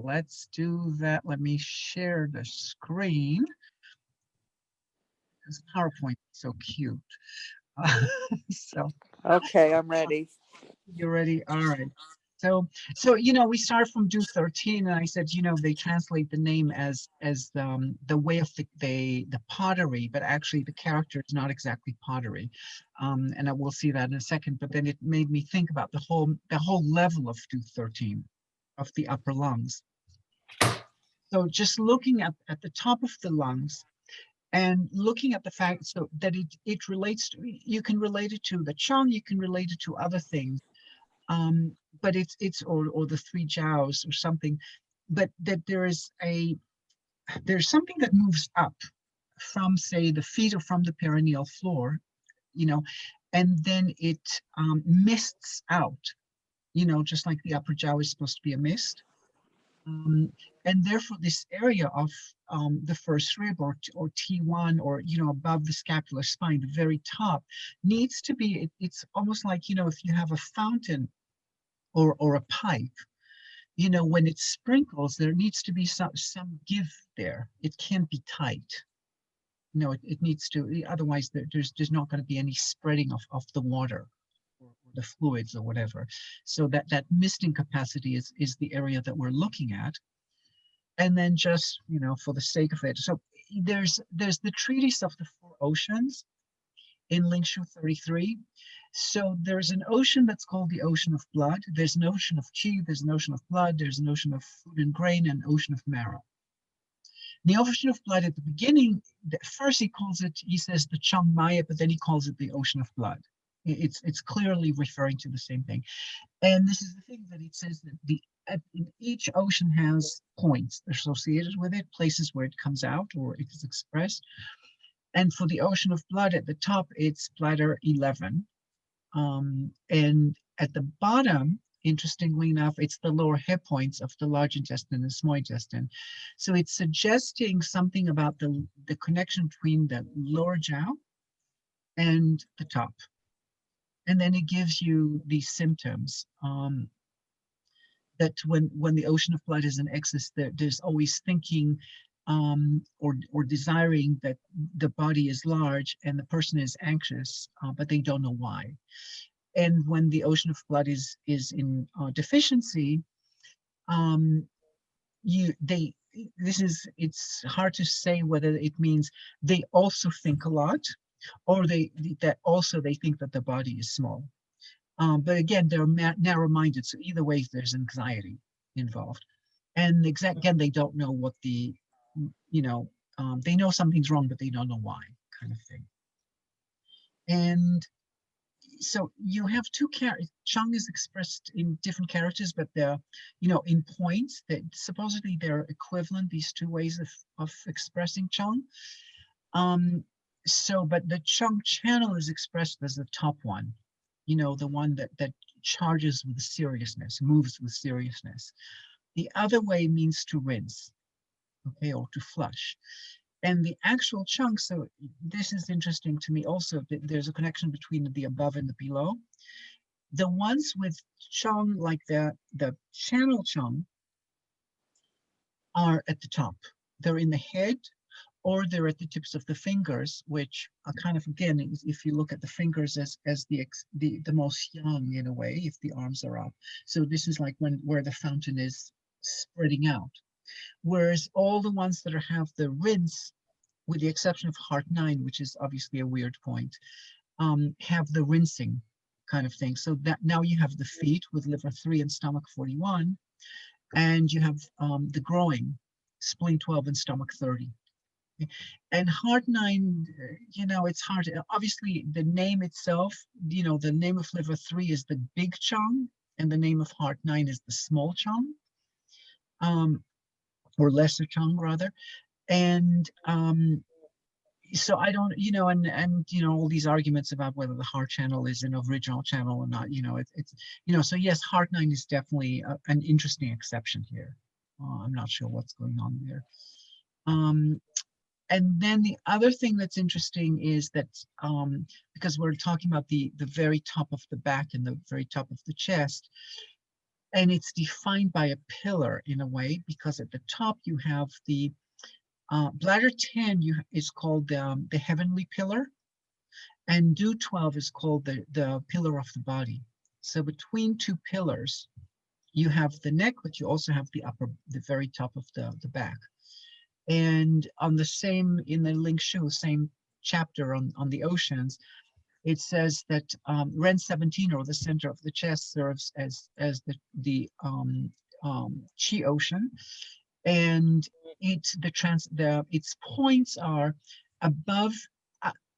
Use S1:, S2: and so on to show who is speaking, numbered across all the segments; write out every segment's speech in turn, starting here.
S1: let's do that. Let me share the screen. This PowerPoint is so cute. So
S2: Okay, I'm ready.
S1: you're ready? All right. So we start from do 13, and I said, they translate the name as the way of the pottery, but actually the character is not exactly pottery, and I will see that in a second. But then it made me think about the whole level of do 13, of the upper lungs. So just looking at the top of the lungs, and looking at the fact so that it relates to, you can relate it to the Chong, you can relate it to other things, but it's or the three jiaos or something, but that there's something that moves up from, say, the feet or from the perineal floor, you know, and then it mists out, just like the upper jiao is supposed to be a mist. Um, and therefore, this area of the first rib or T1, or above the scapular spine, the very top, needs to be. It's almost like if you have a fountain or a pipe, when it sprinkles, there needs to be some give there. It can't be tight. It needs to. Otherwise, there's not going to be any spreading of the water or the fluids or whatever. So that misting capacity is the area that we're looking at. And then just for the sake of it, so there's the treatise of the four oceans in Lingshu 33. So there's an ocean that's called the ocean of blood. There's an ocean of qi, there's an ocean of blood, there's an ocean of food and grain, and an ocean of marrow. The ocean of blood at the beginning, first he says the Chong Maya, but then he calls it the ocean of blood. It's clearly referring to the same thing. And this is the thing that it says that each ocean has points associated with it, places where it comes out or it is expressed. And for the ocean of blood at the top, it's bladder 11. And at the bottom, interestingly enough, it's the lower hip points of the large intestine and small intestine. So it's suggesting something about the connection between the lower jiao and the top. And then it gives you these symptoms. That when the ocean of blood is in excess, there's always thinking or desiring that the body is large and the person is anxious, but they don't know why. And when the ocean of blood is in deficiency, it's hard to say whether it means they also think a lot, or they think that the body is small. But again, they're narrow-minded, so either way, there's anxiety involved. And again, they don't know what they know something's wrong, but they don't know why, kind of thing. And so you have two characters. Chong is expressed in different characters, but they're, in points. That supposedly they're equivalent, these two ways of expressing Chong. But the Chong channel is expressed as the top one. The one that charges with seriousness, moves with seriousness. The other way means to rinse, okay, or to flush. And the actual chunk, so this is interesting to me also, there's a connection between the above and the below. The ones with Chong, like the channel Chong, are at the top. They're in the head, or they're at the tips of the fingers, which are kind of, again, if you look at the fingers as the most young in a way, if the arms are up. So this is like where the fountain is spreading out. Whereas all the ones that have the rinse, with the exception of heart 9, which is obviously a weird point, have the rinsing kind of thing. So that now you have the feet with liver 3 and stomach 41, and you have the growing, spleen 12 and stomach 30. And heart 9, it's hard. Obviously, the name itself, the name of liver 3 is the big Chong, and the name of heart 9 is the small Chong, or lesser Chong rather. And so I don't, and all these arguments about whether the heart channel is an original channel or not, so yes, heart 9 is definitely an interesting exception here. I'm not sure what's going on there. And then the other thing that's interesting is that because we're talking about the very top of the back and the very top of the chest, and it's defined by a pillar in a way, because at the top you have the bladder 10 is called the heavenly pillar, and do 12 is called the pillar of the body. So between two pillars, you have the neck, but you also have the very top of the back. And on the same, in the Lingshu, same chapter on the oceans, it says that Ren 17, or the center of the chest, serves as the chi ocean, and its points are above,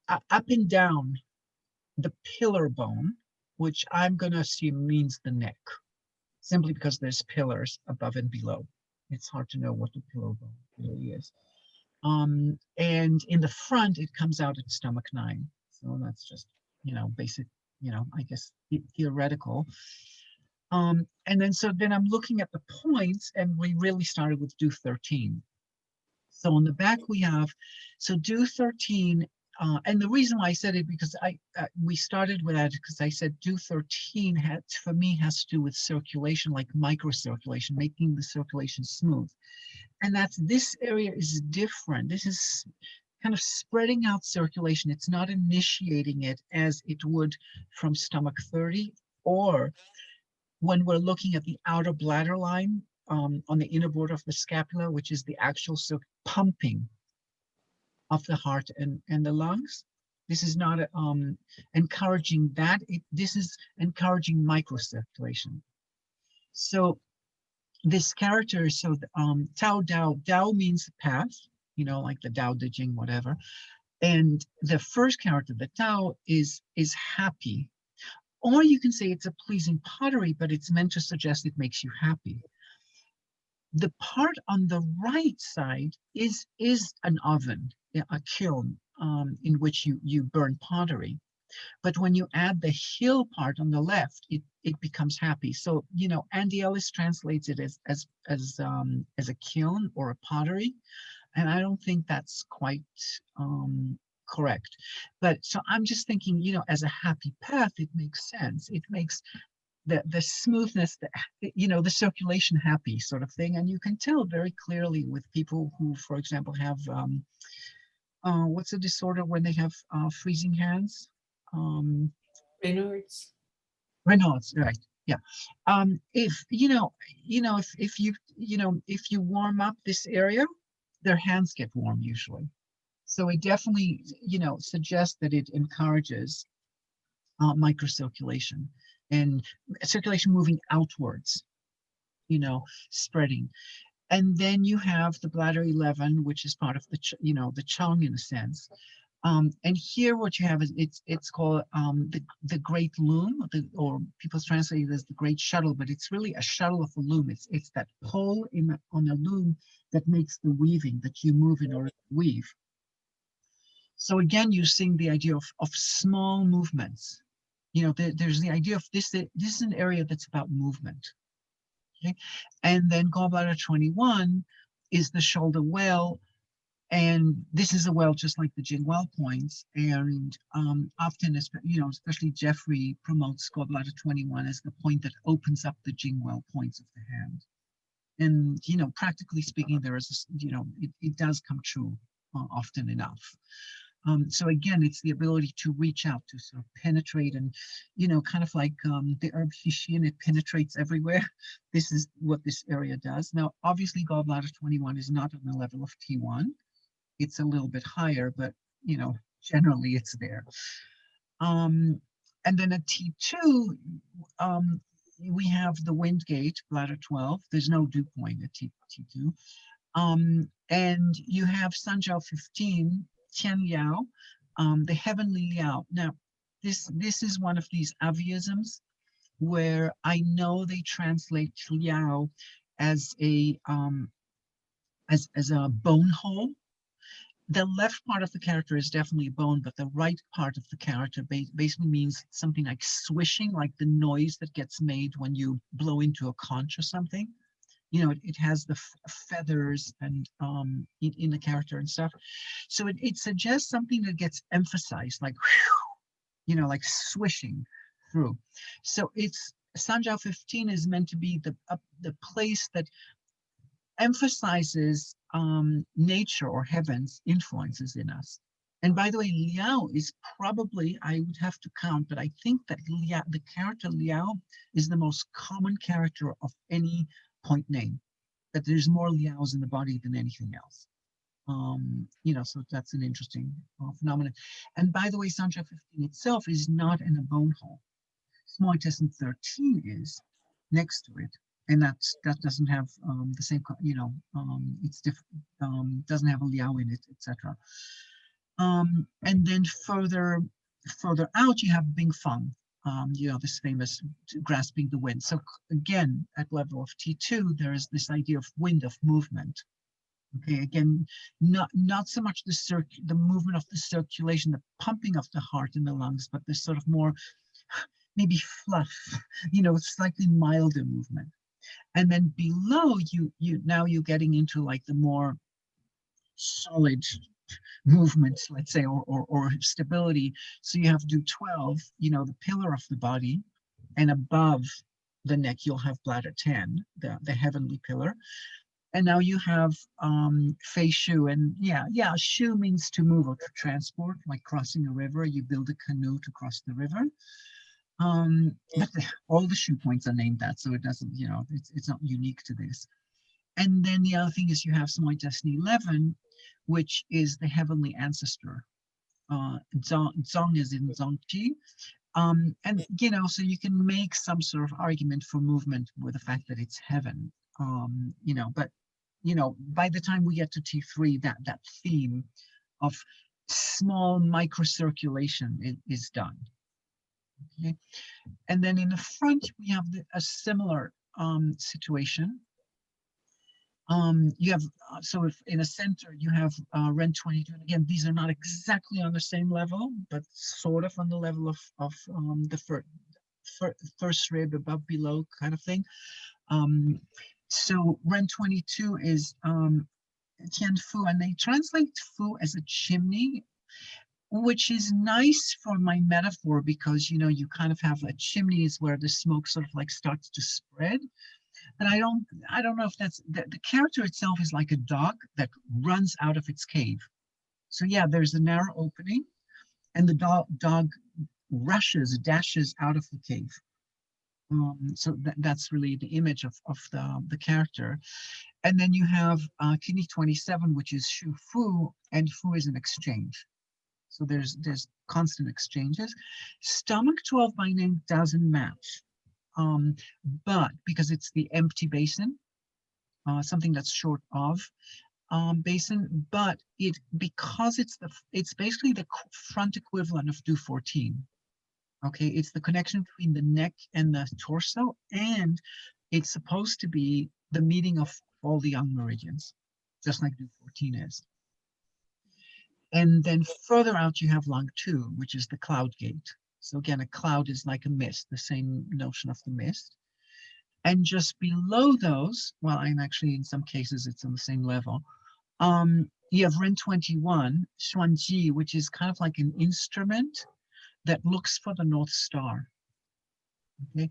S1: up and down the pillar bone, which I'm going to assume means the neck, simply because there's pillars above and below. It's hard to know what the pillar bone really is. And in the front, it comes out at stomach 9. So that's just, basic, I guess theoretical. And then I'm looking at the points, and we really started with do 13. So on the back we have, so do 13, and the reason why I said it, because we started with that because I said do 13 for me has to do with circulation, like microcirculation, making the circulation smooth. And this area is different. This is kind of spreading out circulation. It's not initiating it as it would from stomach 30, or when we're looking at the outer bladder line on the inner border of the scapula, which is the actual pumping of the heart and the lungs. This is not encouraging that. This is encouraging microcirculation. So this character, so Tao Dao, Dao means path, like the Dao De Jing, whatever. And the first character, the Tao, is happy. Or you can say it's a pleasing pottery, but it's meant to suggest it makes you happy. The part on the right side is an oven, a kiln, in which you burn pottery. But when you add the hill part on the left, it becomes happy. So, Andy Ellis translates it as a kiln or a pottery, and I don't think that's quite correct. But so I'm just thinking, as a happy path, it makes sense. It makes the smoothness, the circulation happy sort of thing. And you can tell very clearly with people who, for example, have what's the disorder when they have freezing hands?
S2: Reynolds.
S1: Reynolds, right? Yeah. If if you warm up this area, their hands get warm usually. So it definitely, suggests that it encourages microcirculation and circulation moving outwards, spreading. And then you have the bladder 11, which is part of the Chong in a sense. And here what you have is it's called the great loom, or people translate it as the great shuttle, but it's really a shuttle of a loom. It's that pole on a loom that makes the weaving that you move in order to weave. So again, you're seeing the idea of small movements. There's the idea of this is an area that's about movement. Okay? And then gallbladder 21 is the shoulder well, and this is a well just like the Jing well points. And often, especially Jeffrey promotes gallbladder 21 as the point that opens up the Jing well points of the hand. And practically speaking, there is it does come true often enough. So again, it's the ability to reach out, to sort of penetrate, and kind of like the herb Hishin, it penetrates everywhere. This is what this area does. Now, obviously, gallbladder 21 is not on the level of T1. It's a little bit higher, but generally it's there. And then at T2, we have the wind gate, bladder 12. There's no dew point at T2. And you have Sanjiao 15, Tian Liao, the heavenly Liao. Now, this is one of these aviisms where I know they translate Liao as a bone hole. The left part of the character is definitely bone, but the right part of the character basically means something like swishing, like the noise that gets made when you blow into a conch or something. It has the feathers and in the character and stuff. So it suggests something that gets emphasized, like, whew, like swishing through. So it's Sanjiao 15 is meant to be the place that emphasizes nature or heaven's influences in us. And by the way, Liao is probably, I would have to count, but I think that Liao, the character Liao is the most common character of any point name, that there's more Liaos in the body than anything else. So that's an interesting phenomenon. And by the way, Sanjiao 15 itself is not in a bone hole. Small intestine 13 is next to it, and that doesn't have the same, it's different, doesn't have a Liao in it, etc. And then further out, you have Bing Feng, this famous grasping the wind. So again, at level of T2, there is this idea of wind, of movement. Okay, again, not so much the movement of the circulation, the pumping of the heart in the lungs, but this sort of more maybe fluff, slightly milder movement. And then below now you're getting into like the more solid movements, let's say, or stability. So you have to do 12, the pillar of the body, and above the neck you'll have bladder 10, the heavenly pillar. And now you have fei shu, and shu means to move or to transport, like crossing a river. You build a canoe to cross the river. But all the shu points are named that, so it doesn't, it's not unique to this. And then the other thing is you have Small Intestine 11, which is the heavenly ancestor. Zong is in Zongji. And, so you can make some sort of argument for movement with the fact that it's heaven. But, by the time we get to T3, that theme of small microcirculation is done. Okay. And then in the front, we have a similar situation. You have, so if in a center, you have Ren 22. And again, these are not exactly on the same level, but sort of on the level of the first rib above, below kind of thing. So Ren 22 is Tian Fu, and they translate Fu as a chimney, which is nice for my metaphor because, you kind of have a chimney is where the smoke sort of like starts to spread. And I don't know if that's, the character itself is like a dog that runs out of its cave. So yeah, there's a narrow opening and the dog dashes out of the cave. So that's really the image of the character. And then you have kidney 27, which is Shu Fu, and Fu is an exchange. So there's constant exchanges. Stomach 12 by name doesn't match, but because it's the empty basin, something that's short of basin, but because it's basically the front equivalent of Du 14. Okay, it's the connection between the neck and the torso, and it's supposed to be the meeting of all the young meridians, just like Du 14 is. And then further out, you have Lung 2, which is the cloud gate. So again, a cloud is like a mist, the same notion of the mist. And just below those, well, I'm actually, in some cases, it's on the same level. You have Ren 21, Xuanji, which is kind of like an instrument that looks for the North Star. Okay,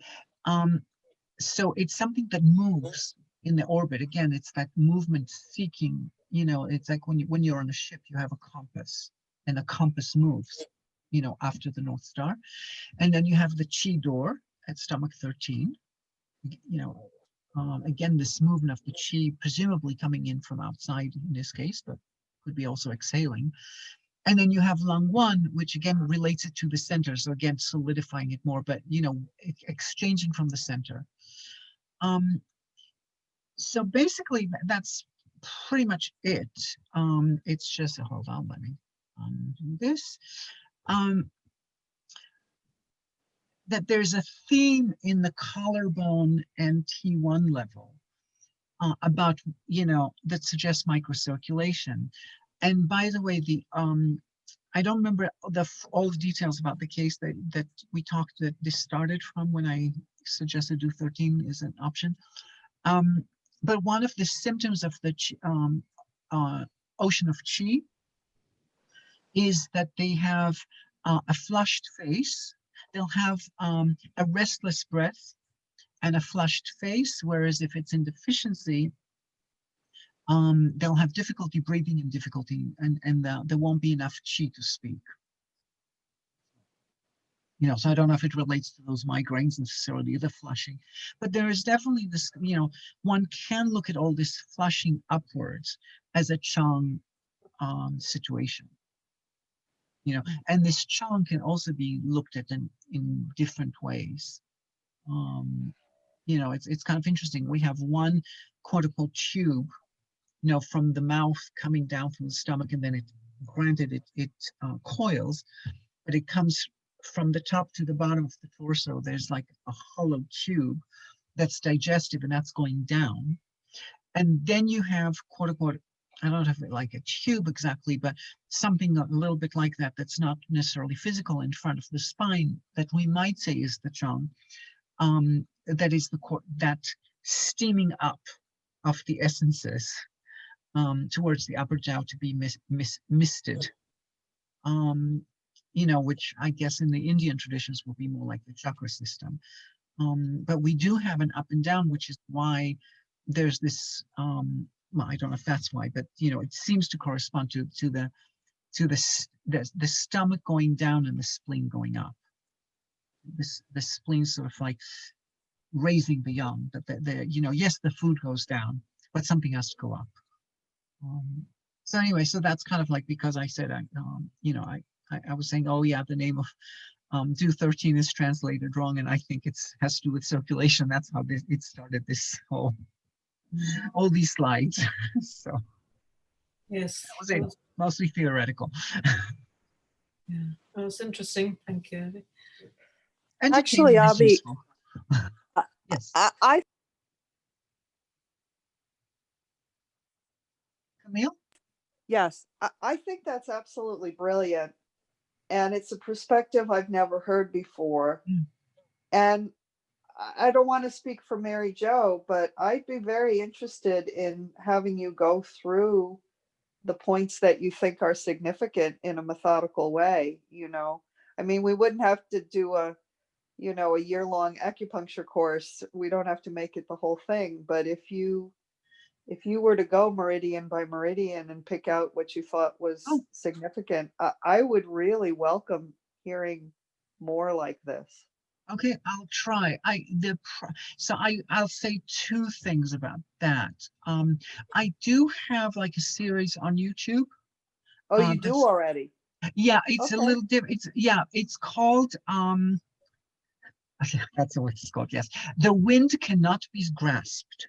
S1: so it's something that moves in the orbit. Again, it's that movement seeking. It's like when you're on a ship, you have a compass, and the compass moves. After the North Star, and then you have the Qi door at stomach 13. Again, this movement of the Qi, presumably coming in from outside in this case, but could be also exhaling. And then you have Lung 1, which again relates it to the center. So again, solidifying it more, but exchanging from the center. So basically, that's pretty much it. It's just, hold on, let me undo this. That there's a theme in the collarbone and T1 level about, that suggests microcirculation. And by the way, I don't remember all the details about the case that we talked, that this started from when I suggested Do 13 is an option. But one of the symptoms of the ocean of Qi is that they have a flushed face. They'll have a restless breath, and a flushed face, whereas if it's in deficiency, they'll have difficulty breathing and difficulty, and there won't be enough chi to speak. You know, so I don't know if it relates to those migraines necessarily, the flushing, but there is definitely this, you know, one can look at all this flushing upwards as a Chong situation. You know, and this Chong can also be looked at in different ways. You know, it's kind of interesting. We have one cortical tube, you know, from the mouth coming down from the stomach, and then it, granted, it coils, but it comes from the top to the bottom of the torso. There's like a hollow tube that's digestive, and that's going down. And then you have cortical, I don't have like a tube exactly, but something a little bit like that, that's not necessarily physical in front of the spine, that we might say is the Chong. That is that steaming up of the essences towards the upper jaw to be misted. You know, which I guess in the Indian traditions will be more like the chakra system. But we do have an up and down, which is why there's this, well, I don't know if that's why, but you know, it seems to correspond to the stomach going down and the spleen going up. The spleen sort of like raising the young, that the you know, yes, the food goes down, but something has to go up. So anyway, so that's kind of like, because I said, you know, I was saying, oh yeah, the name of Do 13 is translated wrong, and I think it has to do with circulation. That's how it started, this whole, all these slides. So
S2: yes,
S1: that was it, mostly theoretical.
S2: Yeah, that was interesting. Thank you.
S3: Actually, Abby,
S1: yes.
S3: I
S1: Camille?
S3: Yes, I think that's absolutely brilliant. And it's a perspective I've never heard before. And I don't want to speak for Mary Jo, but I'd be very interested in having you go through the points that you think are significant in a methodical way. You know, I mean, we wouldn't have to do a year-long acupuncture course. We don't have to make it the whole thing. But if you were to go meridian by meridian and pick out what you thought was significant, I would really welcome hearing more like this.
S1: Okay, I'll try. I'll say two things about that. I do have like a series on YouTube.
S3: Oh, you do already?
S1: Yeah, it's
S3: okay.
S1: A little different. It's called that's what it's called. Yes, The Wind Cannot Be Grasped.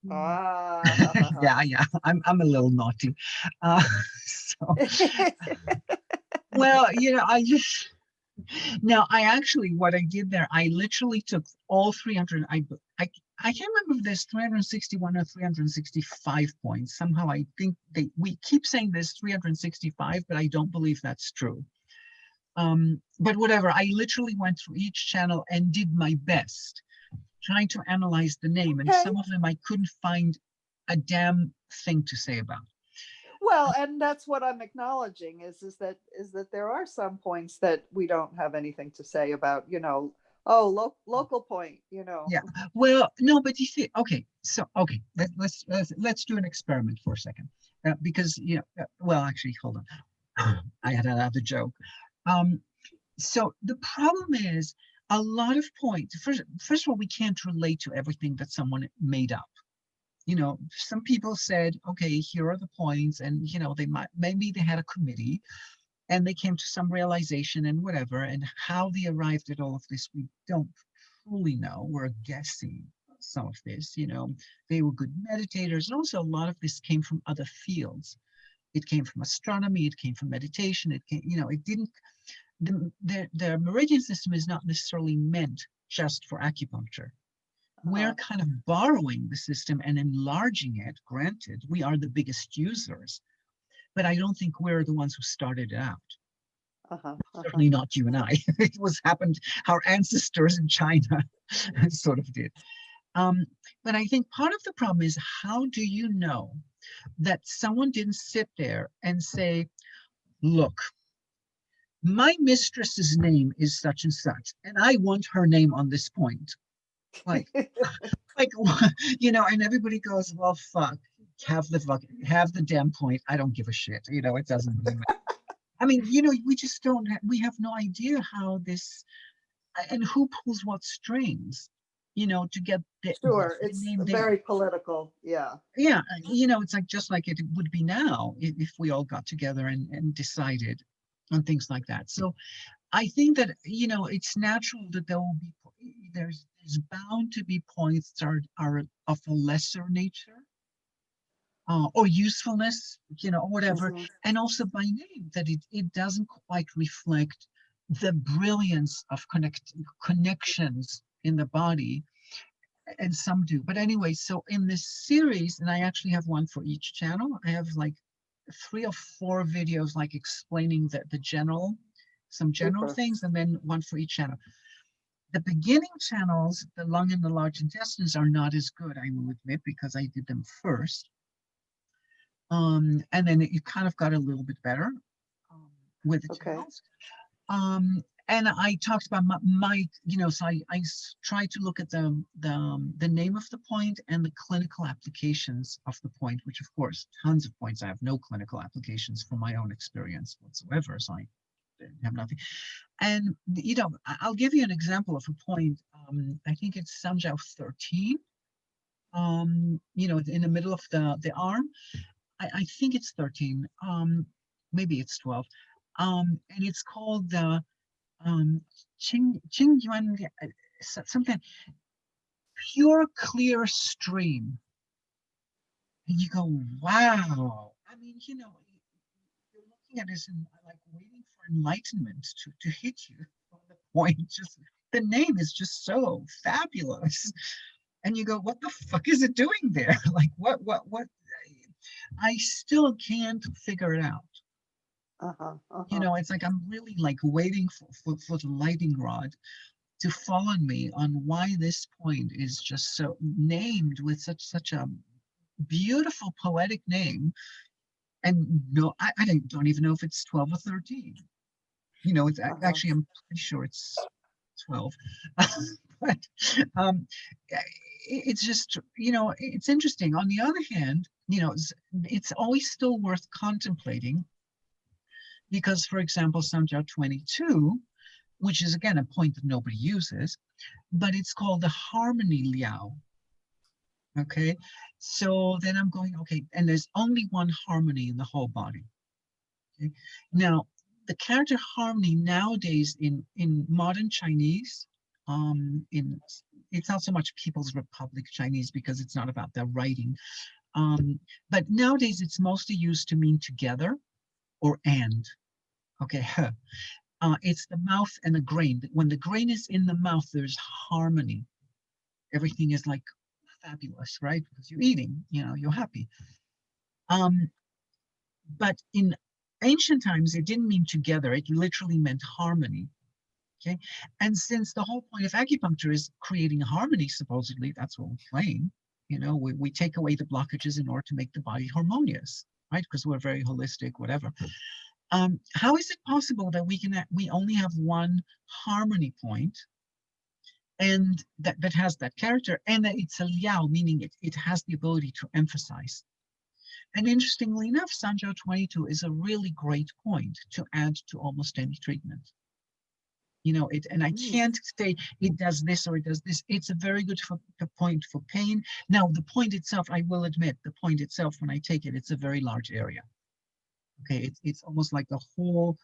S1: Yeah, I'm a little naughty. Well, you know, I actually, what I did there, I literally took all 300. I can't remember if there's 361 or 365 points. Somehow I think we keep saying there's 365, but I don't believe that's true. But whatever, I literally went through each channel and did my best trying to analyze the name, and some of them I couldn't find a damn thing to say about.
S3: Well, and that's what I'm acknowledging is that there are some points that we don't have anything to say about, you know. Local point, you know.
S1: Yeah, well, no, but you see, okay, let's do an experiment for a second, because you know, well, actually, hold on, I had another joke. So the problem is, a lot of points, first of all, we can't relate to everything that someone made up. You know, some people said, okay, here are the points, and you know, maybe they had a committee and they came to some realization and whatever, and how they arrived at all of this, we don't fully know. We're guessing some of this. You know, they were good meditators, and also a lot of this came from other fields. It came from astronomy, it came from meditation, it came, you know, it didn't, the meridian system is not necessarily meant just for acupuncture. We're kind of borrowing the system and enlarging it. Granted, we are the biggest users, but I don't think we're the ones who started it out. Certainly not you and I. It was happened, our ancestors in China sort of did. But I think part of the problem is, how do you know that someone didn't sit there and say, look, my mistress's name is such and such, and I want her name on this point. Like, like, and everybody goes, well, fuck, have the damn point. I don't give a shit. It doesn't really matter. I mean, we just we have no idea how this, and who pulls what strings, to get
S3: Sure,
S1: the
S3: it's
S1: name there.
S3: very political. Yeah.
S1: Yeah, it's like just like it would be now if we all got together and decided on things like that. So I think that it's natural that there will be there's bound to be points that are of a lesser nature, or usefulness, or whatever,
S3: Mhm.
S1: and also by name that it doesn't quite reflect the brilliance of connections in the body, and some do. But anyway, so in this series, and I actually have one for each channel, I have like 3 or 4 videos like explaining some general
S3: Super.
S1: things, and then one for each channel. The beginning channels, the lung and the large intestines, are not as good, I will admit, because I did them first. And then it kind of got a little bit better with the
S3: Okay.
S1: channels. And I talked about so I tried to look at the name of the point and the clinical applications of the point, which of course, tons of points. I have no clinical applications from my own experience whatsoever, so I have nothing. And I'll give you an example of a point. I think it's Sanjiao 13. In the middle of the arm. I think it's 13. Maybe it's 12. And it's called the Qing Yuan, something, pure clear stream. And you go, wow. I mean, you're looking at this and like waiting for enlightenment to hit you on the point. Just the name is just so fabulous. And you go, what the fuck is it doing there? Like, what? I still can't figure it out.
S3: Uh-huh. Uh-huh.
S1: It's like I'm really like waiting for the lightning rod to fall on me on why this point is just so named with such a beautiful poetic name. And no, I don't even know if it's 12 or 13. It's
S3: Uh-huh.
S1: actually, I'm pretty sure it's 12. But it's just, it's interesting. On the other hand, it's always still worth contemplating because, for example, Samjiao 22, which is again a point that nobody uses, but it's called the harmony liao. Okay, so then I'm going, okay, and there's only one harmony in the whole body. Okay, now the character harmony nowadays in modern Chinese, in it's not so much People's Republic Chinese because it's not about their writing, but nowadays it's mostly used to mean together or and. Okay, it's the mouth and the grain. When the grain is in the mouth, there's harmony. Everything is like fabulous, right? Because you're eating, you're happy. But in ancient times, it didn't mean together. It literally meant harmony. Okay. And since the whole point of acupuncture is creating harmony, supposedly, that's what we claim, we take away the blockages in order to make the body harmonious, right? Because we're very holistic, whatever. How is it possible that we only have one harmony point and that has that character, and that it's a liao, meaning it has the ability to emphasize? And interestingly enough, Sanjiao 22 is a really great point to add to almost any treatment. And I can't say it does this or it does this. It's a very good point for pain. Now, the point itself, I will admit, the point itself, when I take it, it's a very large area. Okay, it's almost like the whole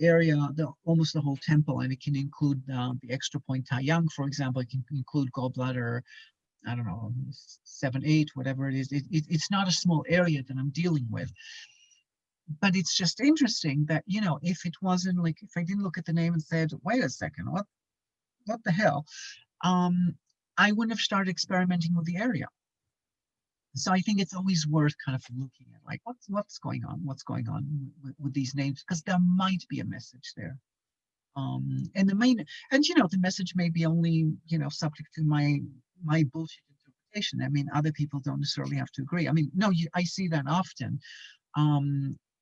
S1: area, almost the whole temple, and it can include the extra point Taiyang, for example. It can include gallbladder, I don't know, 7, 8, whatever it is. It's not a small area that I'm dealing with. But it's just interesting that, if it wasn't like, if I didn't look at the name and said, wait a second, what the hell? I wouldn't have started experimenting with the area. So I think it's always worth kind of looking at like, what's going on with these names, because there might be a message there. And the message may be only, subject to my bullshit interpretation. I mean, other people don't necessarily have to agree. I mean, no, I see that often.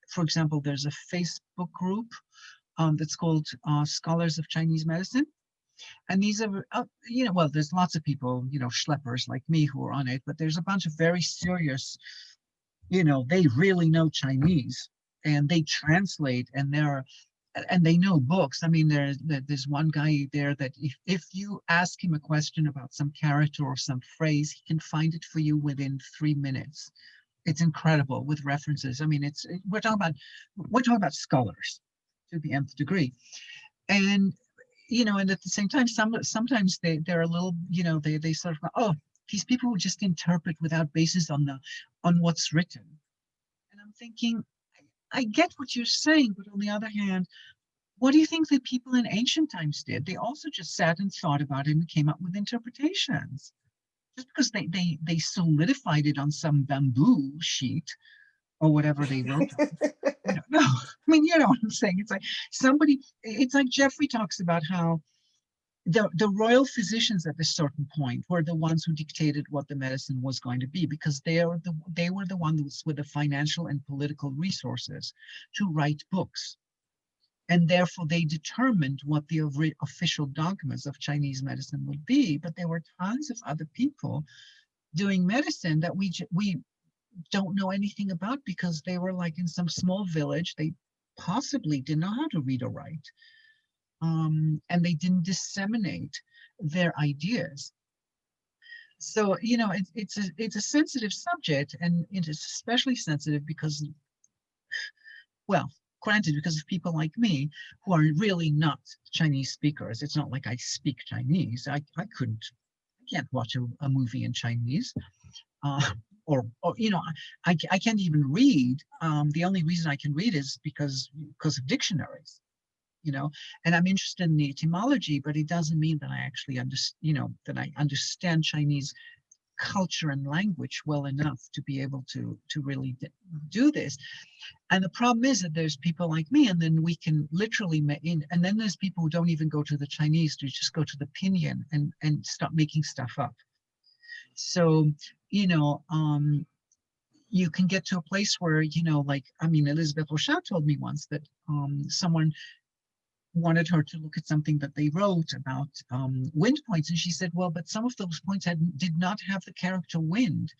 S1: For example, there's a Facebook group that's called Scholars of Chinese Medicine. And these are, well, there's lots of people, schleppers like me who are on it, but there's a bunch of very serious, they really know Chinese and they translate and they know books. I mean, there's one guy there that if you ask him a question about some character or some phrase, he can find it for you within 3 minutes. It's incredible with references. I mean, we're talking about scholars to the nth degree. And and at the same time, sometimes they're a little, they sort of, oh, these people who just interpret without basis on what's written. And I'm thinking, I get what you're saying, but on the other hand, what do you think the people in ancient times did? They also just sat and thought about it and came up with interpretations. Just because they solidified it on some bamboo sheet or whatever they wrote on. No, I mean, you know what I'm saying? It's like Jeffrey talks about how the royal physicians at a certain point were the ones who dictated what the medicine was going to be, because they were the ones with the financial and political resources to write books. And therefore they determined what the official dogmas of Chinese medicine would be. But there were tons of other people doing medicine that we don't know anything about, because they were like in some small village. They possibly didn't know how to read or write. And they didn't disseminate their ideas. So, it's a sensitive subject, and it is especially sensitive because, well, granted, because of people like me who are really not Chinese speakers. It's not like I speak Chinese. I can't watch a movie in Chinese. Or I can't even read. The only reason I can read is because of dictionaries. And I'm interested in the etymology, but it doesn't mean that I actually that I understand Chinese culture and language well enough to be able to really do this. And the problem is that there's people like me, and then we can literally and then there's people who don't even go to the Chinese, to just go to the pinyin and start making stuff up. So you can get to a place where Elizabeth Rochat told me once that someone wanted her to look at something that they wrote about wind points, and she said, well, but some of those points did not have the character wind.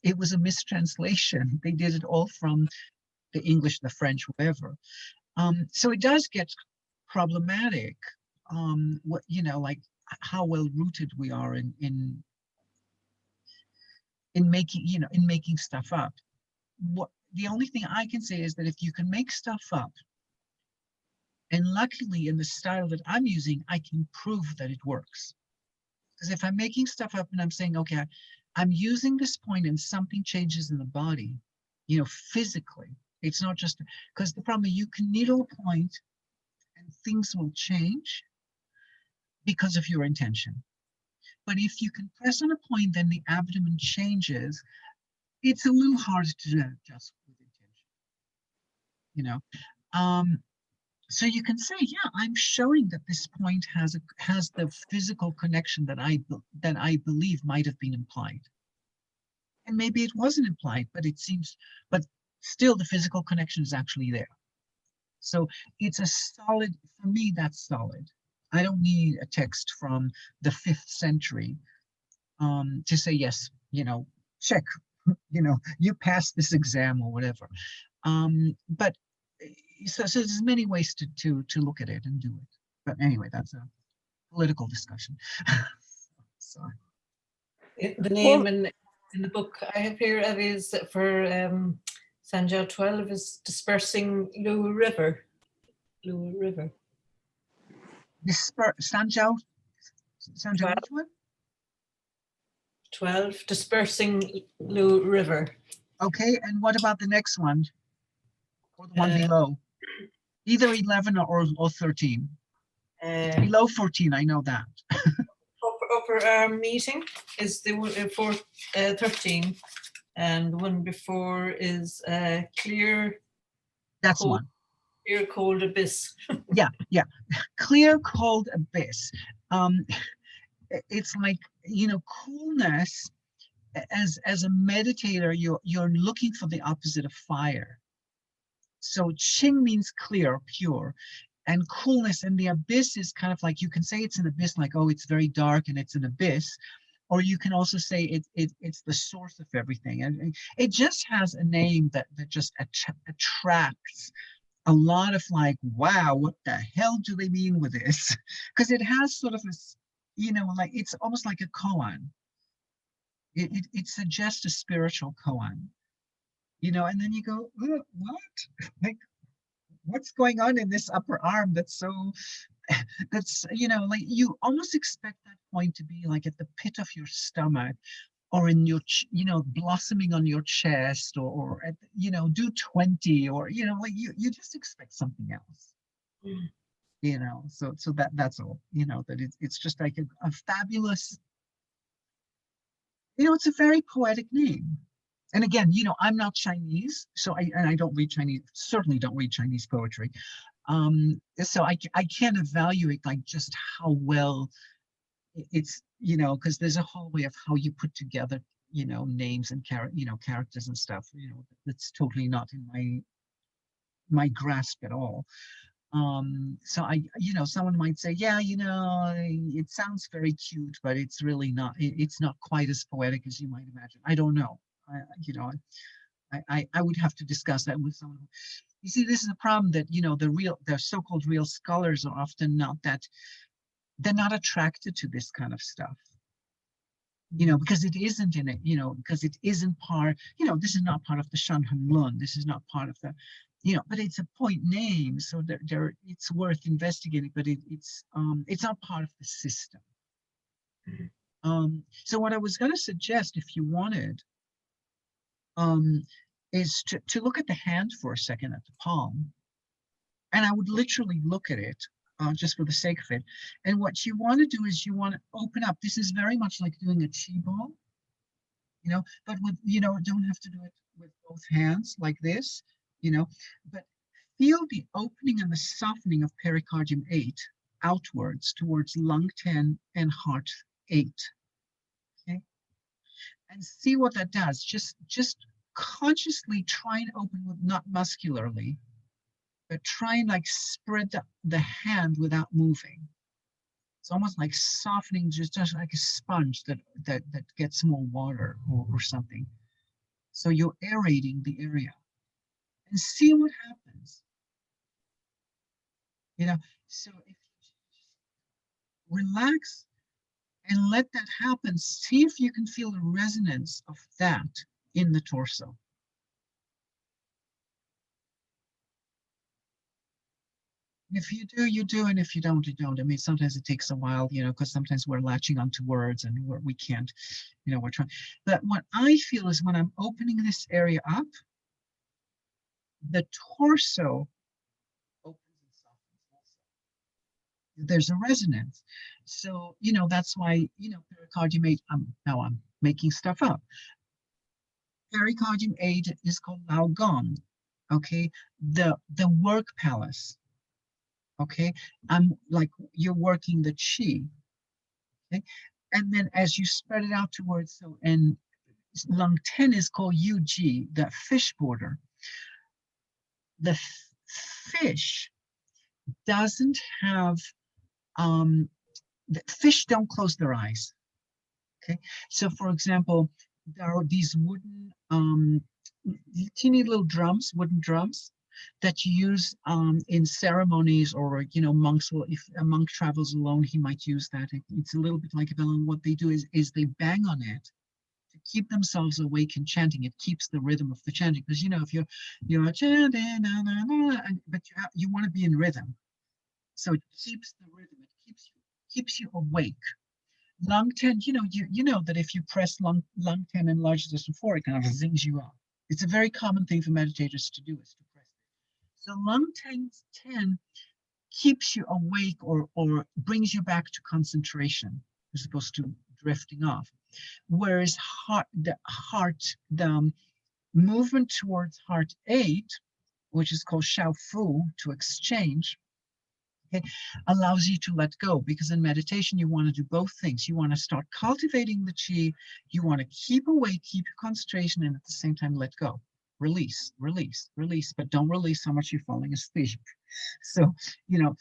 S1: It was a mistranslation. They did it all from the English, the French, whatever. So it does get problematic. Like how well rooted we are in making stuff up. The only thing I can say is that if you can make stuff up, and luckily in the style that I'm using, I can prove that it works. Because if I'm making stuff up and I'm saying, okay, I'm using this point and something changes in the body, physically, it's not just, because the problem is you can needle a point and things will change because of your intention. But if you can press on a point, then the abdomen changes. It's a little hard to do just with intention, So you can say, yeah, I'm showing that this point has the physical connection that I believe might have been implied. And maybe it wasn't implied, but still the physical connection is actually there. So it's for me, that's solid. I don't need a text from the 5th century to say, yes, check, you passed this exam or whatever. But so there's many ways to look at it and do it. But anyway, that's a political discussion. Sorry.
S2: The name in the book I have here is for Sanjiao 12 is Dispersing Lu River. Lu River.
S1: Sanjiao which one?
S2: 12, Dispersing Lu River.
S1: Okay, and what about the next one? Or the one below? Either 11 or 13. It's below 14, I know that.
S2: Upper arm meeting is the one for 13, and the one before is clear.
S1: That's
S2: cold,
S1: one.
S2: Clear cold abyss.
S1: Yeah. Clear cold abyss. It's like, coolness. As a meditator, you're looking for the opposite of fire. So Qing means clear, pure, and coolness. And the abyss is kind of like, you can say it's an abyss, like, oh, it's very dark and it's an abyss. Or you can also say it's the source of everything. And it just has a name that just attracts a lot of like, wow, what the hell do they mean with this? Because it has sort of a, like, it's almost like a koan. It suggests a spiritual koan, and then you go, oh, what? Like, what's going on in this upper arm that's so, that's, like, you almost expect that point to be like at the pit of your stomach, or in your, blossoming on your chest, or at, do 20, or, like you just expect something else, so that's all, that it's just like a fabulous, it's a very poetic name. And again, I'm not Chinese, so I don't read Chinese, certainly don't read Chinese poetry. So I can't evaluate like just how well it's, because there's a whole way of how you put together, names and characters and stuff, that's totally not in my grasp at all. So someone might say, yeah, it sounds very cute, but it's really not, it's not quite as poetic as you might imagine. I don't know. I would have to discuss that with someone. You see, this is a problem that, the so-called real scholars are often not that, they're not attracted to this kind of stuff, because it isn't in it, because it isn't part, this is not part of the Shan Han Lun, this is not part of the, but it's a point name, so it's worth investigating, but it's not part of the system. So what I was going to suggest, if you wanted, is to look at the hand for a second, at the palm, and I would literally look at it, just for the sake of it. And what you want to do is you want to open up. This is very much like doing a chi ball, but with, don't have to do it with both hands like this, but feel the opening and the softening of pericardium 8 outwards towards lung 10 and heart 8. Okay. And see what that does. Just consciously try and open with, not muscularly, but try and like spread the hand without moving. It's almost like softening, just like a sponge that gets more water or something. So you're aerating the area, and see what happens. So if you just relax and let that happen, see if you can feel the resonance of that in the torso. If you do, you do, and if you don't, you don't. I mean, sometimes it takes a while, because sometimes we're latching onto words and we can't, we're trying. But what I feel is when I'm opening this area up, the torso opens and softens also. There's a resonance. So, that's why, pericardium 8, now I'm making stuff up. Pericardium 8 is called Lao Gong, okay? The work palace. Okay, I'm like, you're working the chi, okay, and then as you spread it out towards, so, and lung 10 is called UG, the fish border. The fish doesn't have, the fish don't close their eyes. Okay, so for example, there are these wooden, teeny little drums, wooden drums, that you use in ceremonies, or monks will, if a monk travels alone, he might use that. It's a little bit like a bell, and what they do is they bang on it to keep themselves awake and chanting. It keeps the rhythm of the chanting, because if you're chanting, but you want to be in rhythm, so it keeps the rhythm. It keeps you awake. Lung 10, you know that if you press lung 10 and enlarge this before, it kind of zings you up. It's a very common thing for meditators to do, is to press. So lung 10 keeps you awake, or brings you back to concentration, as opposed to drifting off. Whereas the movement towards heart 8, which is called Shao Fu, to exchange, okay, allows you to let go, because in meditation you want to do both things. You want to start cultivating the chi, you want to keep awake, keep your concentration, and at the same time let go. release, release, release, but don't release how much you're falling asleep. So,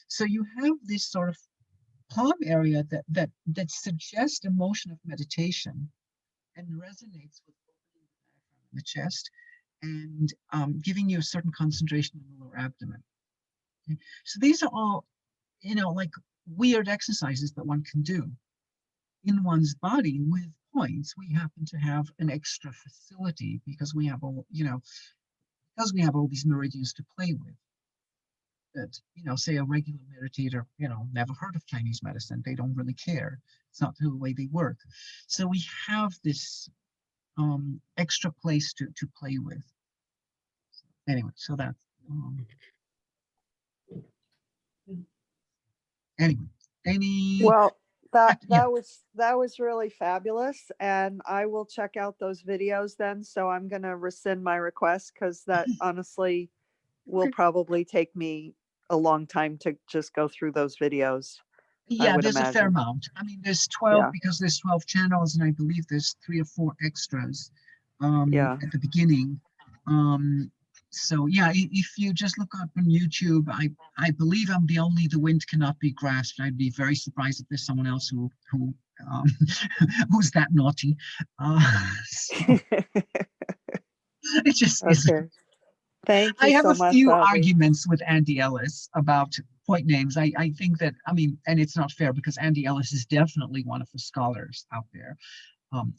S1: so you have this sort of palm area that suggests a motion of meditation and resonates with opening the diaphragm in the chest and giving you a certain concentration in the lower abdomen. Okay? So these are all, like weird exercises that one can do in one's body with points. We happen to have an extra facility because we have all, because we have all these meridians to play with. That, say a regular meditator, never heard of Chinese medicine. They don't really care. It's not the way they work. So we have this extra place to play with. Anyway, so that's anyway.
S3: Well, that
S1: yeah.
S3: was really fabulous, and I will check out those videos then. So I'm gonna rescind my request because that honestly will probably take me a long time to just go through those videos.
S1: Yeah,
S3: would
S1: there's a fair
S3: imagine.
S1: amount. I mean, there's 12
S3: Yeah.
S1: because there's 12 channels, and I believe there's 3 or 4 extras
S3: Yeah.
S1: at the beginning. So yeah, if you just look up on YouTube, I believe I'm the only The Wind Cannot Be Grasped. I'd be very surprised if there's someone else who who's that naughty. So it just isn't.
S3: Okay. Thank
S1: I
S3: you
S1: have
S3: so
S1: a
S3: much,
S1: few
S3: Avi.
S1: arguments with Andy Ellis about point names. I think that, I mean, and it's not fair because Andy Ellis is definitely one of the scholars out there.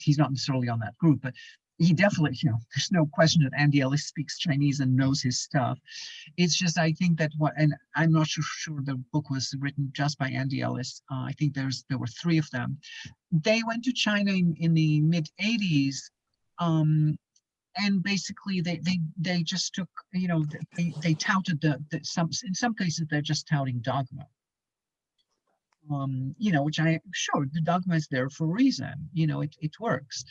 S1: He's not necessarily on that group, but he definitely, there's no question that Andy Ellis speaks Chinese and knows his stuff. It's just, I think that and I'm not sure the book was written just by Andy Ellis. I think there were 3 of them. They went to China in the mid 80s. And basically they just took, they touted in some cases they're just touting dogma. Which sure, the dogma is there for a reason, it works.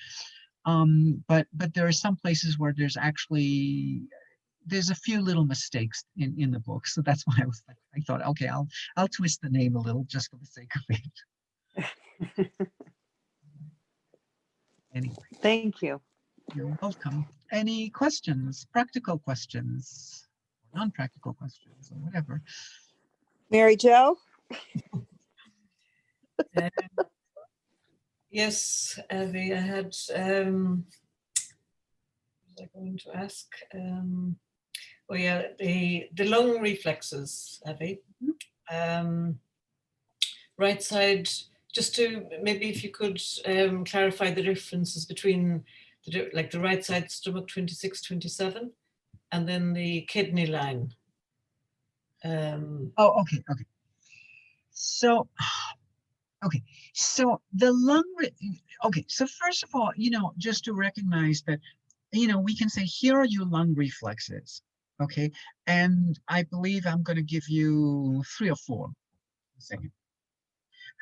S1: But there are some places where there's a few little mistakes in the book. So that's why I thought, okay, I'll twist the name a little just for the sake of it. Anyway.
S3: Thank you.
S1: You're welcome. Any questions, practical questions, non-practical questions, or whatever?
S3: Mary Jo?
S2: Yes, Avi, I had, what was I going to ask? Oh yeah, the lung reflexes, Avi. Right side, just to, maybe if you could clarify the differences between the right side stomach 26, 27, and then the kidney line.
S1: Oh, okay. So, okay. So the lung, okay. So first of all, just to recognize that, we can say, here are your lung reflexes. Okay. And I believe I'm going to give you 3 or 4. A second.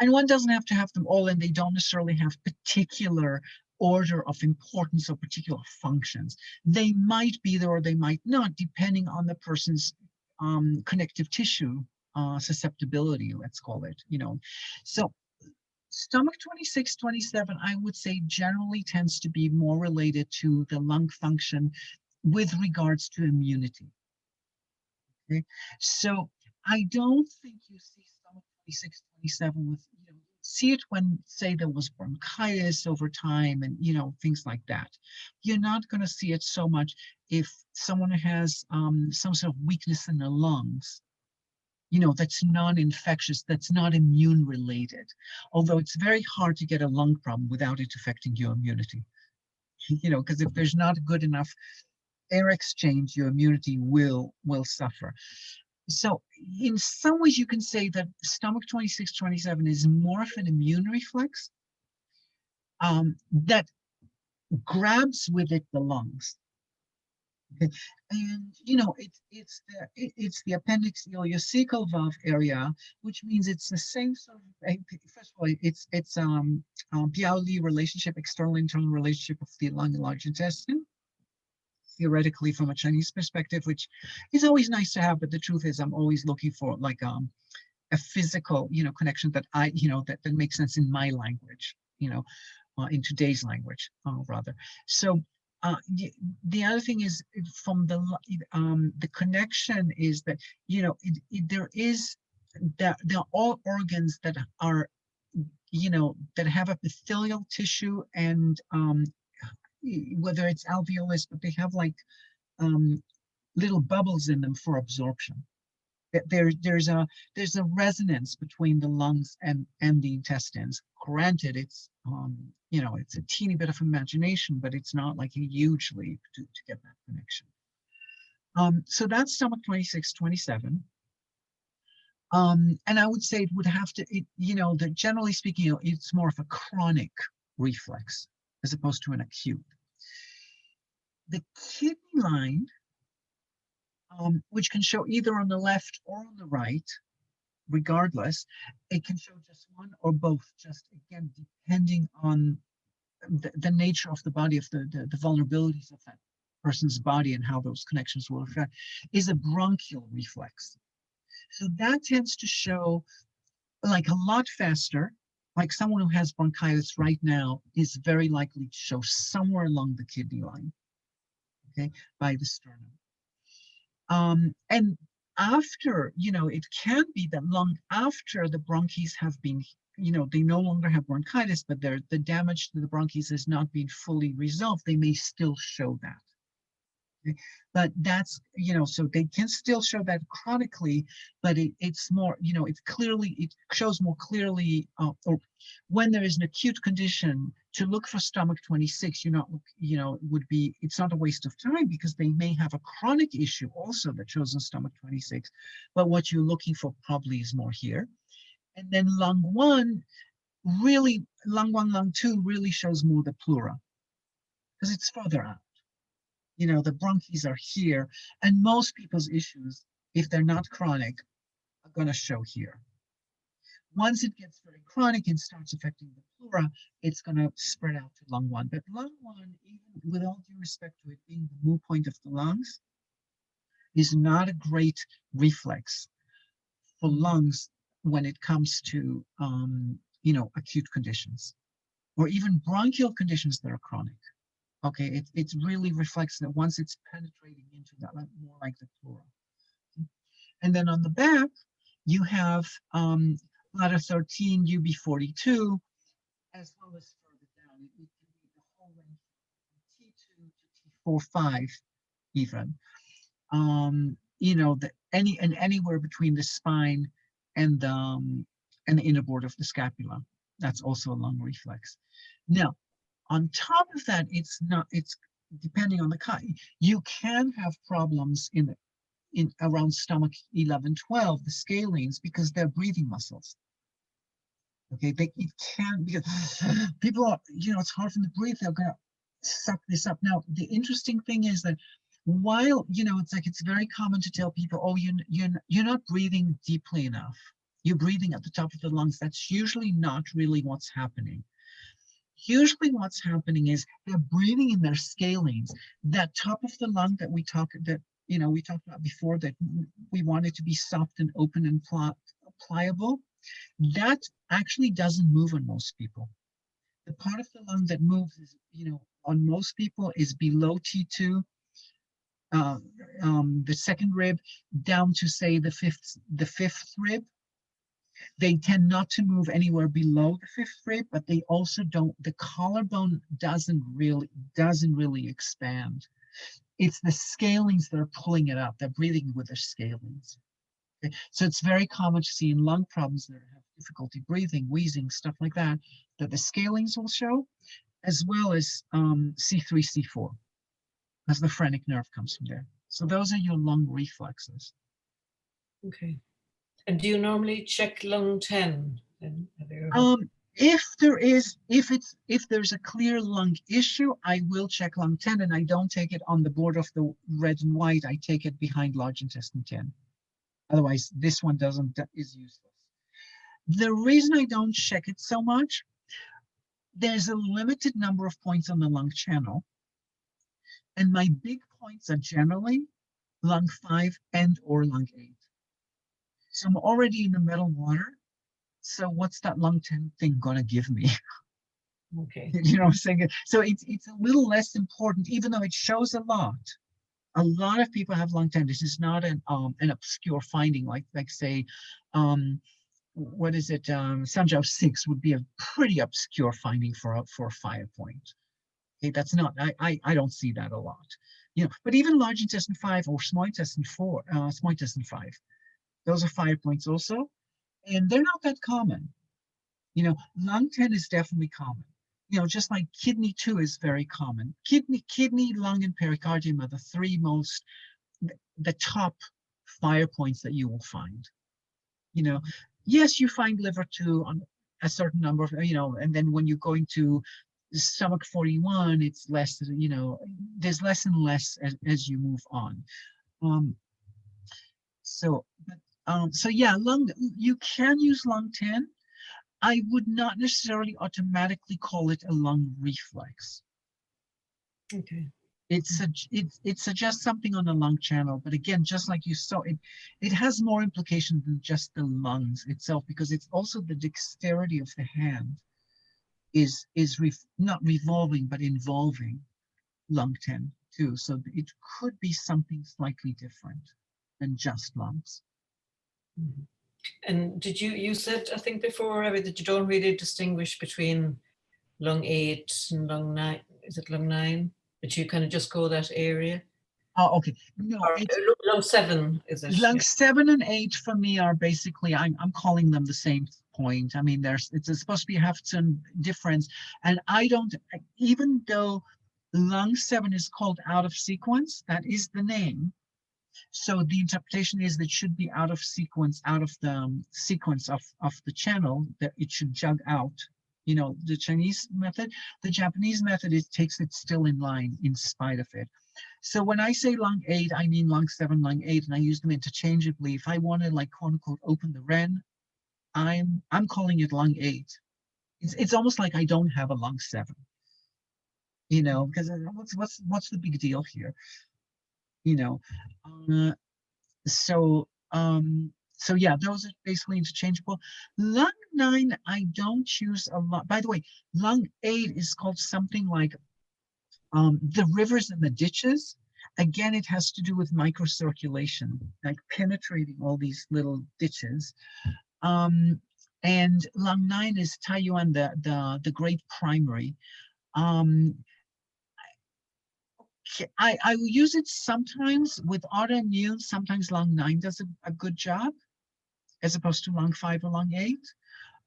S1: And one doesn't have to have them all, and they don't necessarily have particular order of importance or particular functions. They might be there or they might not, depending on the person's connective tissue susceptibility, let's call it, So stomach 26, 27, I would say generally tends to be more related to the lung function with regards to immunity. Okay, so I don't think you see stomach 26, 27 with, see it when, say, there was bronchitis over time and, things like that. You're not going to see it so much if someone has some sort of weakness in the lungs, that's non-infectious, that's not immune related. Although it's very hard to get a lung problem without it affecting your immunity, because if there's not good enough air exchange, your immunity will suffer. So in some ways you can say that stomach 26, 27 is more of an immune reflex that grabs with it the lungs. Okay. And it's the appendix ileocecal valve area, which means it's the same sort of, first of all, it's Biauli relationship, external internal relationship of the lung and large intestine, theoretically from a Chinese perspective, which is always nice to have, but the truth is I'm always looking for like a physical, connection that that makes sense in my language, in today's language, rather. So The other thing is from the connection is that, you know, there are all organs that are, you know, that have epithelial tissue, and whether it's alveolus, but they have like little bubbles in them for absorption. There's a resonance between the lungs and the intestines. Granted, it's you know, it's a teeny bit of imagination, but it's not like a huge leap to get that connection. So that's stomach 26, 27. And I would say it would have to, you know, that generally speaking, you know, it's more of a chronic reflex as opposed to an acute. The kidney line, which can show either on the left or on the right, regardless, it can show just one or both, just again, depending on the nature of the body, of the vulnerabilities of that person's body and how those connections will affect, is a bronchial reflex. So that tends to show like a lot faster, like someone who has bronchitis right now is very likely to show somewhere along the kidney line, okay, by the sternum. And after, you know, it can be that long after the bronchies have been, you know, they no longer have bronchitis, but the damage to the bronchies has not been fully resolved, they may still show that. Okay? But that's, you know, so they can still show that chronically, but it's more, you know, it shows more clearly, or when there is an acute condition, to look for stomach 26, you know, would be, it's not a waste of time because they may have a chronic issue also that shows in stomach 26, but what you're looking for probably is more here. And then lung 1, really, lung 1, lung 2 really shows more the pleura because it's further out. You know, the bronchies are here, and most people's issues, if they're not chronic, are going to show here. Once it gets very chronic and starts affecting the pleura, it's going to spread out to lung 1. But lung 1, even with all due respect to it being the moo point of the lungs, is not a great reflex for lungs when it comes to, you know, acute conditions or even bronchial conditions that are chronic. Okay, it really reflects that once it's penetrating into that, more like the pleura. Okay? And then on the back, you have bladder 13, UB42, as well as further down. It can be the whole range from T2 to T4-5 even. You know, anywhere between the spine and the inner border of the scapula. That's also a lung reflex. Now, on top of that, it's depending on the kind. You can have problems in around stomach 11, 12, the scalenes, because they're breathing muscles. Okay, it can, because people are, you know, it's hard for them to breathe. They're gonna suck this up. Now, the interesting thing is that while, you know, it's like, it's very common to tell people, oh, you're not breathing deeply enough. You're breathing at the top of the lungs. That's usually not really what's happening. Usually what's happening is they're breathing in their scalenes. That top of the lung that we talked about before, that we want it to be soft and open and pliable, that actually doesn't move on most people. The part of the lung that moves is, you know, on most people is below T2, the second rib, down to say the fifth rib. They tend not to move anywhere below the fifth rib, but they also don't, the collarbone doesn't really expand. It's the scalenes that are pulling it up. They're breathing with their scalenes. Okay? So it's very common to see in lung problems that have difficulty breathing, wheezing, stuff like that, that the scalenes will show, as well as C3, C4, as the phrenic nerve comes from there. So those are your lung reflexes.
S2: Okay. And do you normally check lung 10?
S1: If there's a clear lung issue, I will check lung 10, and I don't take it on the border of the red and white. I take it behind large intestine 10. Otherwise, this one is useless. The reason I don't check it so much, there's a limited number of points on the lung channel, and my big points are generally lung 5 and or lung 8. So I'm already in the middle water. So what's that lung 10 thing gonna give me?
S2: Okay.
S1: You know what I'm saying? So it's a little less important, even though it shows a lot. A lot of people have lung 10. This is not an obscure finding, like say, what is it? Sanjiao 6 would be a pretty obscure finding for a 5-point. Okay, that's not. I don't see that a lot. You know, but even large intestine 5 or small intestine 4, small intestine 5, those are 5 points also, and they're not that common. You know, lung 10 is definitely common. You know, just like kidney 2 is very common. Kidney, lung, and pericardium are the three most, the top 5 points that you will find. You know, yes, you find liver 2 on a certain number of, you know, and then when you're going to stomach 41, it's less, you know, there's less and less as you move on. So yeah, lung, you can use lung 10. I would not necessarily automatically call it a lung reflex.
S2: Okay.
S1: It suggests something on the lung channel, but again, just like you saw, it has more implications than just the lungs itself, because it's also the dexterity of the hand is not revolving but involving lung 10 too. So it could be something slightly different than just lungs.
S2: Mhm. And did you said, I think before, Abby, that you don't really distinguish between lung 8 and lung 9. Is it lung 9? That you kind of just go that area?
S1: Oh, okay. No,
S2: Or
S1: it's
S2: lung 7, is it?
S1: lung
S2: Yeah.
S1: 7 and 8 for me are basically, I'm calling them the same point. I mean, it's supposed to be have some difference, and I don't, even though lung 7 is called out of sequence, that is the name. So the interpretation is that it should be out of sequence, out of the sequence of the channel, that it should jug out. You know, the Chinese method. The Japanese method, it takes it still in line in spite of it. So when I say lung 8, I mean lung 7, lung 8, and I use them interchangeably. If I want to, like, quote unquote, open the Ren, I'm calling it lung 8. It's almost like I don't have a lung 7. You know, because what's the big deal here? You know, so yeah, those are basically interchangeable. Lung 9, I don't use a lot. By the way, lung 8 is called something like the rivers and the ditches. Again, it has to do with microcirculation, like penetrating all these little ditches. And lung 9 is Taiyuan, the great primary. I will use it sometimes with autoimmune. Sometimes lung 9 does a good job, as opposed to lung 5 or lung 8.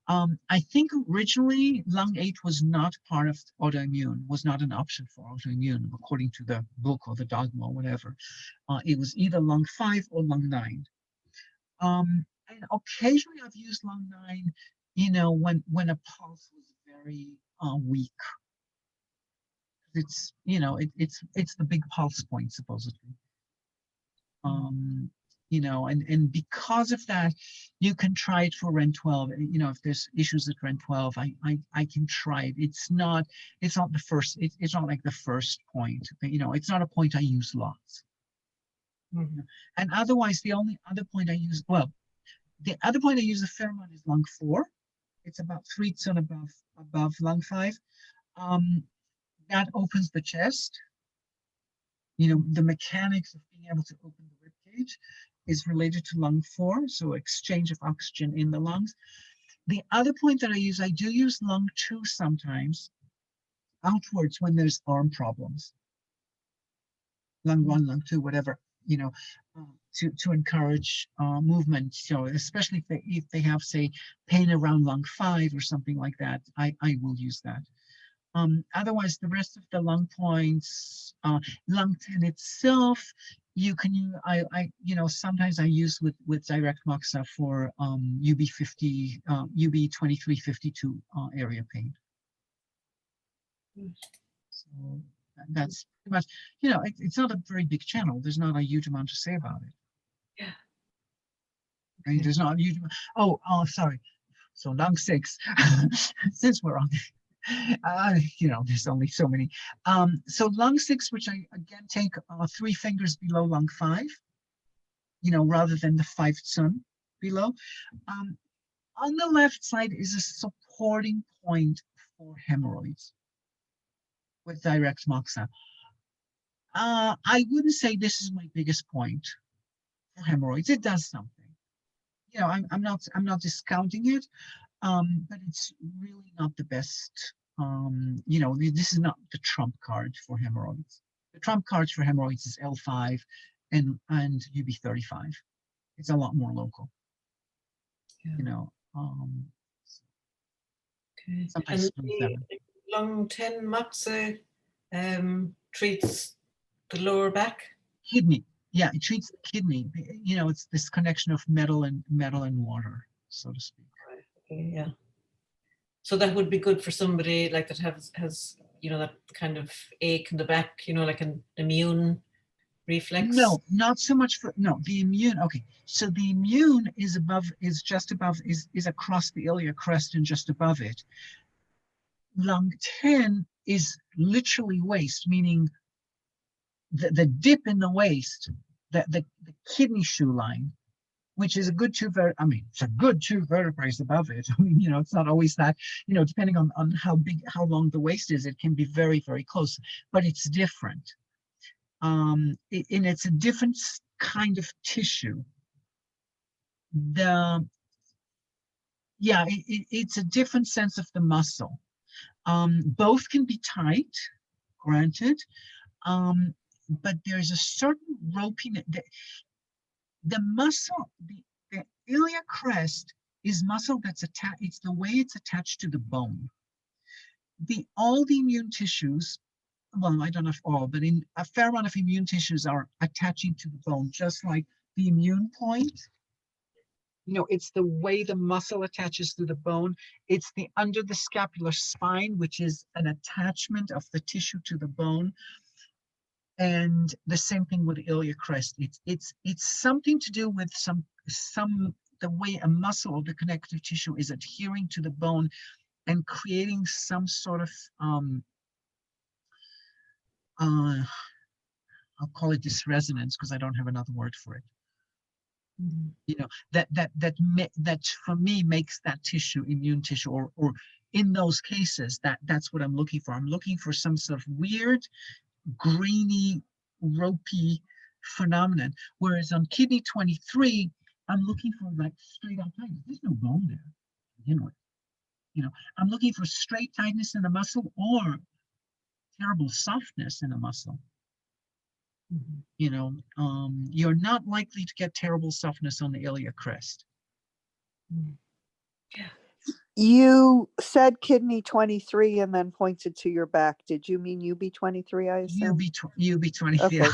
S1: I think originally lung 8 was not part of autoimmune, was not an option for autoimmune, according to the book or the dogma or whatever. It was either lung 5 or lung 9. And occasionally I've used lung 9, you know, when a pulse was very weak. It's, you know, it's the big pulse point, supposedly. You know, and because of that, you can try it for Ren 12. You know, if there's issues at Ren 12, I can try it. It's not the first, it's not like the first point. You know, it's not a point I use lots.
S2: Mhm.
S1: And otherwise, the only other point I use, well, the other point I use a fair amount is lung 4. It's about 3 tsun above lung 5. That opens the chest. You know, the mechanics of being able to open the rib cage is related to lung 4, so exchange of oxygen in the lungs. The other point that I do use lung 2 sometimes, outwards when there's arm problems. Lung 1, lung 2, whatever, you know, to encourage movement. So especially if they have, say, pain around lung 5 or something like that, I will use that. Otherwise, the rest of the lung points, lung 10 itself, you can, you know, sometimes I use with direct moxa for UB50, UB2352 area pain. So that's pretty much, you know, it's not a very big channel. There's not a huge amount to say about it.
S2: Yeah.
S1: I mean, there's not a huge amount. Oh, sorry. So lung 6, since we're on you know, there's only so many. So lung 6, which I again take 3 fingers below lung 5, you know, rather than the 5 tsun below. On the left side is a supporting point for hemorrhoids with direct moxa. I wouldn't say this is my biggest point for hemorrhoids. It does something. You know, I'm not discounting it, but it's really not the best. You know, this is not the trump card for hemorrhoids. The trump cards for hemorrhoids is L5 and UB35. It's a lot more local.
S2: Yeah.
S1: You know,
S2: Okay.
S1: sometimes
S2: And the
S1: 27.
S2: lung 10 moxa treats the lower back.
S1: Kidney. Yeah, it treats the kidney. You know, it's this connection of metal and water, so to speak.
S2: Right. Okay, yeah. So that would be good for somebody like that has you know, that kind of ache in the back, you know, like an immune reflex.
S1: No, not so much for the immune. Okay, so the immune is just above, is across the iliac crest and just above it. Lung 10 is literally waist, meaning the dip in the waist, the kidney shoe line, which is a good it's a good 2 vertebrae above it. I mean, you know, it's not always that, you know, depending on how long the waist is, it can be very, very close, but it's different. And it's a different kind of tissue. It's a different sense of the muscle. Both can be tight, granted, but there's a certain ropiness. The muscle, the iliac crest is muscle that's attached. It's the way it's attached to the bone. All the immune tissues, well, I don't know if all, but in a fair amount of immune tissues are attaching to the bone, just like the immune point. You know, it's the way the muscle attaches to the bone. It's the under the scapular spine, which is an attachment of the tissue to the bone. And the same thing with the iliac crest. It's something to do with the way a muscle or the connective tissue is adhering to the bone and creating some sort of I'll call it dysresonance because I don't have another word for it.
S2: Mm-hmm.
S1: You know, that for me makes that tissue immune tissue, or in those cases that's what I'm looking for. I'm looking for some sort of weird grainy, ropey phenomenon. Whereas on kidney 23, I'm looking for like straight out tightness. There's no bone there to begin with. You know, I'm looking for straight tightness in the muscle or terrible softness in a muscle.
S2: Mm-hmm.
S1: You know, you're not likely to get terrible softness on the iliac crest.
S2: Mm-hmm. Yeah.
S3: You said kidney 23 and then pointed to your back. Did you mean UB23, I assume?
S1: UB23.
S3: Okay.
S1: Yeah.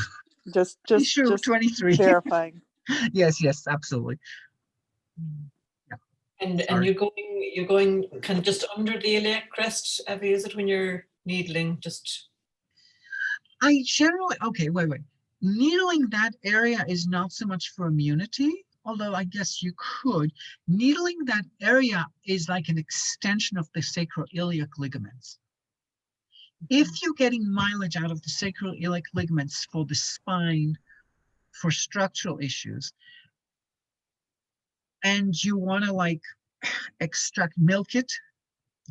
S3: Just
S1: Sure, 23.
S3: verifying.
S1: Yes, absolutely. Yeah.
S2: And you're going kind of just under the iliac crest, Abby, is it, when you're needling? Just
S1: I generally, okay, wait. Needling that area is not so much for immunity, although I guess you could. Needling that area is like an extension of the sacroiliac ligaments. If you're getting mileage out of the sacroiliac ligaments for the spine, for structural issues, and you want to like milk it,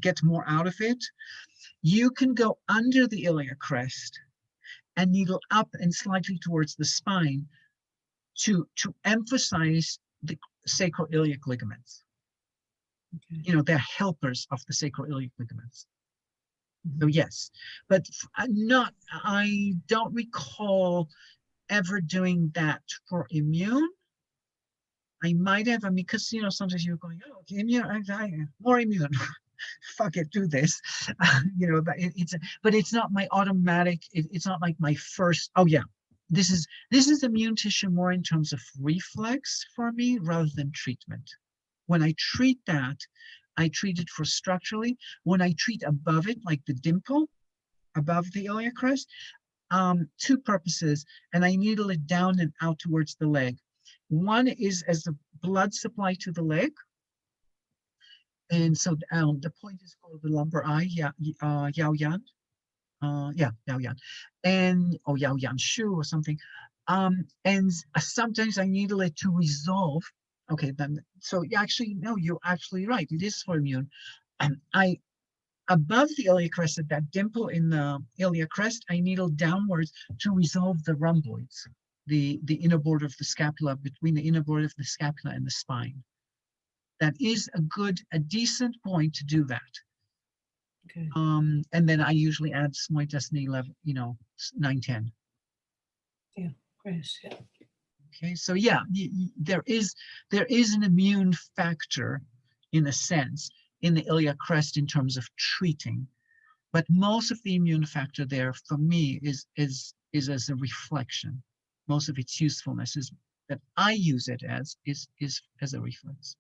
S1: get more out of it, you can go under the iliac crest and needle up and slightly towards the spine to emphasize the sacroiliac ligaments.
S2: okay.
S1: You know, they're helpers of the sacroiliac ligaments. So yes, but I don't recall ever doing that for immune. I might have, I mean, because, you know, sometimes you're going, oh, okay, immune, more immune. Fuck it, do this. You know, but it's not my automatic, it's not like my first, oh yeah, this is immune tissue more in terms of reflex for me rather than treatment. When I treat that, I treat it for structurally. When I treat above it, like the dimple above the iliac crest, 2 purposes, and I needle it down and out towards the leg. One is as a blood supply to the leg. And so the point is called the lumbar eye, Yao Yan. Yao Yan. And, Yao Yan Shu or something. And sometimes I needle it to resolve. Okay, then, so actually, no, you're actually right. It is for immune. I above the iliac crest, at that dimple in the iliac crest, I needle downwards to resolve the rhomboids, the inner border of the scapula, between the inner border of the scapula and the spine. That is a decent point to do that.
S2: Okay.
S1: And then I usually add small intestine 11, 9, 10.
S2: Yeah, great. Yeah.
S1: Okay, so yeah, there is an immune factor, in a sense, in the iliac crest in terms of treating, but most of the immune factor there for me is as a reflection. Most of its usefulness is that I use it as as a reflex.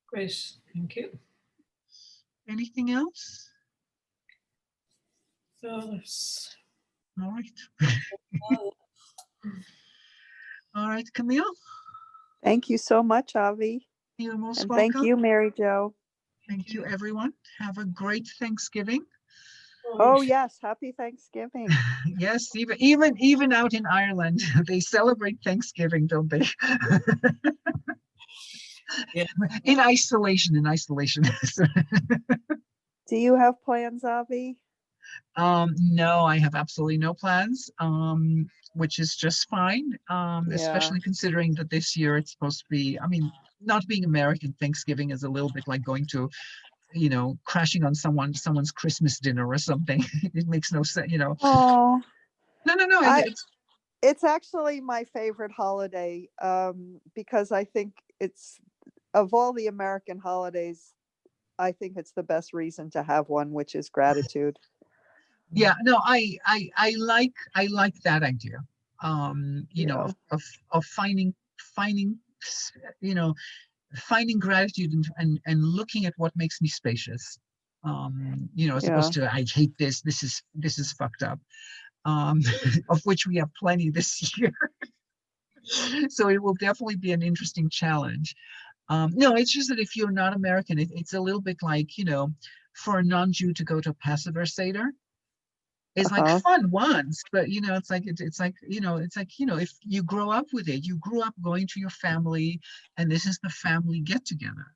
S2: Great, thank you.
S1: Anything else?
S2: So that's
S1: All right. All right, Camille,
S3: Thank you so much, Avi.
S1: you're most
S3: And
S1: welcome.
S3: thank you, Mary Jo.
S1: Thank you, everyone. Have a great Thanksgiving.
S3: Oh, yes. Happy Thanksgiving.
S1: Yes, even out in Ireland, they celebrate Thanksgiving, don't they?
S2: Yeah.
S1: In isolation.
S3: Do you have plans, Avi?
S1: No, I have absolutely no plans, which is just fine,
S3: Yeah.
S1: especially considering that this year it's supposed to be, I mean, not being American, Thanksgiving is a little bit like going to, crashing on someone's Christmas dinner or something. It makes no sense,
S3: Oh,
S1: No,
S3: it's actually my favorite holiday, because I think it's, of all the American holidays, I think it's the best reason to have one, which is gratitude.
S1: yeah, no, I like that idea,
S3: Yeah.
S1: of finding, you know finding gratitude, and looking at what makes me spacious, as
S3: Yeah.
S1: opposed to I hate this is fucked up, of which we have plenty this year. So it will definitely be an interesting challenge. No, it's just that if you're not American, it's a little bit like, for a non-Jew to go to a Passover Seder is like
S3: Uh-huh.
S1: fun once, but it's like if you grow up with it, you grew up going to your family, and this is the family get together.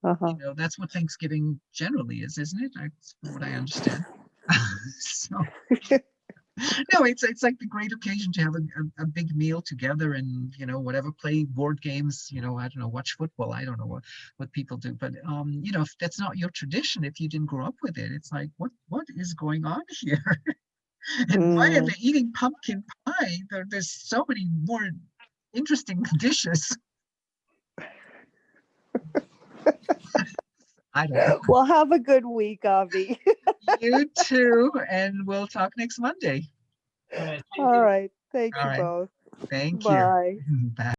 S3: Uh-huh.
S1: That's what Thanksgiving generally is, isn't it? That's what I understand. So no, it's like the great occasion to have a big meal together, and whatever, play board games, I don't know, watch football. I don't know what people do, but if that's not your tradition, if you didn't grow up with it, it's like what is going on here? And why are
S3: Mm.
S1: they eating pumpkin pie? There's so many more interesting dishes. I don't know.
S3: Well, have a good week, Avi.
S1: You too, and we'll talk next Monday.
S2: All right. Thank
S3: All
S2: you.
S3: right. Thank
S1: All
S3: you
S1: right.
S3: both.
S1: Thank you.
S3: Bye.
S1: Bye.